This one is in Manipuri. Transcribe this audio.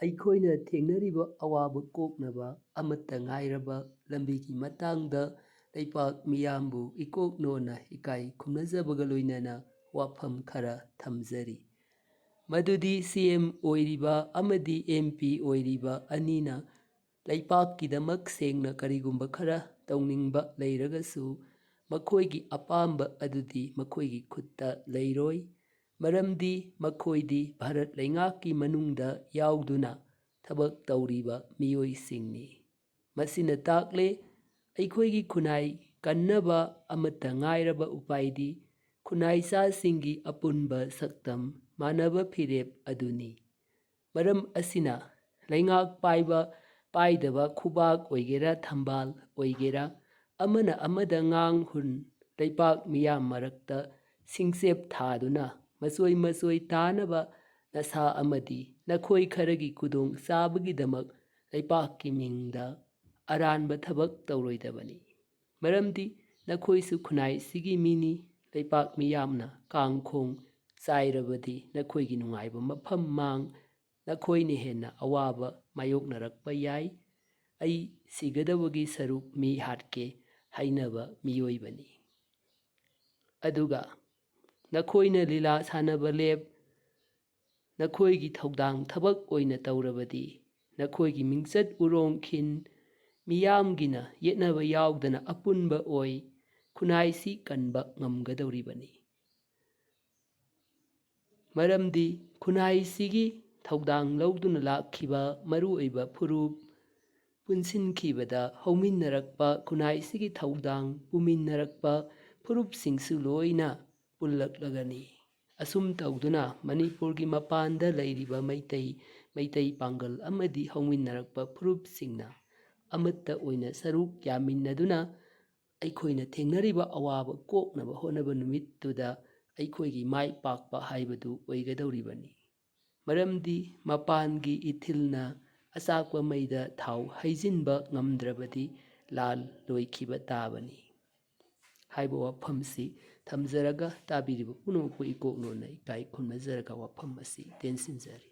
ꯑꯩꯈꯣꯏꯅ ꯊꯦꯡꯅꯔꯤꯕ ꯑꯋꯥꯕ ꯀꯣꯛꯅꯕ ꯑꯃꯠꯇ ꯉꯥꯏꯔꯕ ꯂꯝꯕꯤꯒꯤ ꯃꯇꯥꯡꯗ ꯂꯩꯄꯥꯛ ꯃꯤꯌꯥꯝꯕꯨ ꯏꯀꯣꯛꯅꯣꯅ ꯏꯀꯥꯏ ꯈꯨꯝꯅꯖꯕꯒ ꯂꯣꯏꯅꯅ ꯋꯥꯐꯝ ꯈꯔ ꯊꯝꯖꯔꯤ꯫ ꯃꯗꯨꯗꯤ ꯁꯤ.ꯑꯦꯝ ꯑꯣꯏꯔꯤꯕ ꯑꯃꯗꯤ ꯑꯦꯝ.ꯄꯤ ꯑꯣꯏꯔꯤꯕ ꯑꯅꯤꯅ ꯂꯩꯄꯥꯛꯀꯤꯗꯃꯛ ꯁꯦꯡꯅ ꯀꯔꯤꯒꯨꯝꯕ ꯈꯔ ꯇꯧꯅꯤꯡꯕ ꯂꯩꯔꯒꯁꯨ ꯃꯈꯣꯏꯒꯤ ꯑꯄꯥꯝꯕ ꯑꯗꯨꯗꯤ ꯃꯈꯣꯏꯒꯤ ꯈꯨꯠꯇ ꯂꯩꯔꯣꯏ꯫ ꯃꯔꯝꯗꯤ ꯃꯈꯣꯏꯗꯤ ꯚꯥꯔꯠ ꯂꯩꯉꯥꯛꯀꯤ ꯃꯅꯨꯡꯗ ꯌꯥꯎꯗꯨꯅ ꯊꯕꯛ ꯇꯧꯔꯤꯕ ꯃꯤꯑꯣꯏꯁꯤꯡꯅꯤ꯫ ꯃꯁꯤꯅ ꯇꯥꯛꯂꯦ ꯑꯩꯈꯣꯏꯒꯤ ꯈꯨꯟꯅꯥꯏ ꯀꯟꯅꯕ ꯑꯃꯠꯇ ꯉꯥꯏꯔꯕ ꯎꯄꯥꯏꯗꯤ ꯈꯨꯟꯅꯥꯏꯆꯥꯁꯤꯡꯒꯤ ꯑꯄꯨꯟꯕ ꯁꯛꯇꯝ ꯃꯥꯟꯅꯕ ꯐꯤꯔꯦꯞ ꯑꯗꯨꯅꯤ꯫ ꯃꯔꯝ ꯑꯁꯤꯅ ꯂꯩꯉꯥꯛ ꯄꯥꯏꯕ ꯄꯥꯏꯗꯕ ꯈꯨꯕꯥꯛ ꯑꯣꯏꯒꯦꯔꯥ ꯊꯝꯕꯥꯜ ꯑꯣꯏꯒꯦꯔꯥ ꯑꯃꯅ ꯑꯃꯗ ꯉꯥꯡ ꯍꯨꯟ ꯂꯩꯄꯥꯛ ꯃꯤꯌꯥꯝ ꯃꯔꯛꯇ ꯁꯤꯡꯆꯦꯞ ꯊꯥꯗꯨꯅ ꯃꯆꯣꯏ ꯃꯆꯣꯏ ꯇꯥꯅꯕ ꯅꯁꯥ ꯑꯃꯗꯤ ꯅꯈꯣꯏ ꯈꯔꯒꯤ ꯈꯨꯗꯣꯡ ꯆꯥꯕꯒꯤꯗꯃꯛ ꯂꯩꯄꯥꯛꯀꯤ ꯃꯤꯡꯗ ꯑꯔꯥꯟꯕ ꯊꯕꯛ ꯇꯧꯔꯣꯏꯗꯕꯅꯤ꯫ ꯃꯔꯝꯗꯤ ꯅꯈꯣꯏꯁꯨ ꯈꯨꯟꯅꯥꯏꯁꯤꯒꯤ ꯃꯤꯅꯤ꯫ ꯂꯩꯄꯥꯛ ꯃꯤꯌꯥꯝꯅ ꯀꯥꯡ-ꯈꯣꯡ ꯆꯥꯏꯔꯕꯗꯤ ꯅꯈꯣꯏꯒꯤ ꯅꯨꯡꯉꯥꯏꯕ ꯃꯐꯝ ꯃꯥꯡ ꯅꯈꯣꯏꯅ ꯍꯦꯟꯅ ꯑꯋꯥꯕ ꯃꯥꯌꯣꯛꯅꯔꯛꯄ ꯌꯥꯏ꯫ ꯑꯩ ꯁꯤꯒꯗꯕꯒꯤ ꯁꯔꯨꯛ ꯃꯤ ꯍꯥꯠꯀꯦ ꯍꯥꯏꯅꯕ ꯃꯤꯑꯣꯏꯕꯅꯤ꯫ ꯑꯗꯨꯒ ꯅꯈꯣꯏꯅ ꯂꯤꯂꯥ ꯁꯥꯟꯅꯕ ꯂꯦꯞ ꯅꯈꯣꯏꯒꯤ ꯊꯧꯗꯥꯡ ꯊꯕꯛ ꯑꯣꯏꯅ ꯇꯧꯔꯕꯗꯤ ꯅꯈꯣꯏꯒꯤ ꯃꯤꯡꯆꯠ ꯎꯔꯣꯡ ꯈꯤꯟ ꯃꯤꯌꯥꯝꯒꯤꯅ ꯌꯦꯠꯅꯕ ꯌꯥꯎꯗꯅ ꯑꯄꯨꯟꯕ ꯑꯣꯏ ꯈꯨꯟꯅꯥꯏꯁꯤ ꯀꯟꯕ ꯉꯝꯒꯗꯧꯔꯤꯕꯅꯤ꯫ ꯃꯔꯝꯗꯤ ꯈꯨꯟꯅꯥꯏꯁꯤꯒꯤ ꯊꯧꯗꯥꯡ ꯂꯧꯗꯨꯅ ꯂꯥꯛꯈꯤꯕ ꯃꯔꯨꯑꯣꯏꯕ ꯐꯨꯔꯨꯞ ꯄꯨꯟꯁꯤꯟꯈꯤꯕꯗ ꯍꯧꯃꯤꯟꯅꯔꯛꯄ ꯈꯨꯟꯅꯥꯏꯁꯤꯒꯤ ꯊꯧꯗꯥꯡ ꯄꯨꯃꯤꯟꯅꯔꯛꯄ ꯐꯨꯔꯨꯞꯁꯤꯡꯁꯨ ꯂꯣꯏꯅ ꯄꯨꯜꯂꯛꯂꯒꯅꯤ꯫ ꯑꯁꯨꯝ ꯇꯧꯗꯨꯅ ꯃꯅꯤꯄꯨꯔꯒꯤ ꯃꯄꯥꯟꯗ ꯂꯩꯔꯤꯕ ꯃꯩꯇꯩ ꯄꯥꯡꯒꯜ ꯑꯃꯗꯤ ꯍꯧꯃꯤꯟꯅꯔꯛꯄ ꯐꯨꯔꯨꯞꯁꯤꯡꯅ ꯑꯃꯠꯇ ꯑꯣꯏꯅ ꯁꯔꯨꯛ ꯌꯥꯃꯤꯟꯅꯗꯨꯅ ꯑꯩꯈꯣꯏꯅ ꯊꯦꯡꯅꯔꯤꯕ ꯑꯋꯥꯕ ꯀꯣꯛꯅꯕ ꯍꯣꯠꯅꯕ ꯅꯨꯃꯤꯠꯇꯨꯗ ꯑꯩꯈꯣꯏꯒꯤ ꯃꯥꯏ ꯄꯥꯛꯄ ꯍꯥꯏꯕꯗꯨ ꯑꯣꯏꯒꯗꯧꯔꯤꯕꯅꯤ꯫ ꯃꯔꯝꯗꯤ ꯃꯄꯥꯟꯒꯤ ꯏꯊꯤꯜꯅ ꯑꯆꯥꯛꯄ ꯃꯩꯗ ꯊꯥꯎ ꯍꯩꯖꯤꯟꯕ ꯉꯝꯗ꯭ꯔꯕꯗꯤ ꯂꯥꯜ ꯂꯣꯏꯈꯤꯕ ꯇꯥꯕꯅꯤ ꯍꯥꯏꯕ ꯋꯥꯐꯝꯁꯤ ꯊꯝꯖꯔꯒ ꯇꯥꯕꯤꯔꯤꯕ ꯄꯨꯝꯅꯃꯛꯄꯨ ꯏꯀꯣꯛꯅꯣꯅ ꯏꯀꯥꯏ ꯈꯨꯝꯅꯖꯔꯒ ꯋꯥꯐꯝ ꯑꯁꯤ ꯇꯦꯟꯁꯤꯟꯖꯔꯤ꯫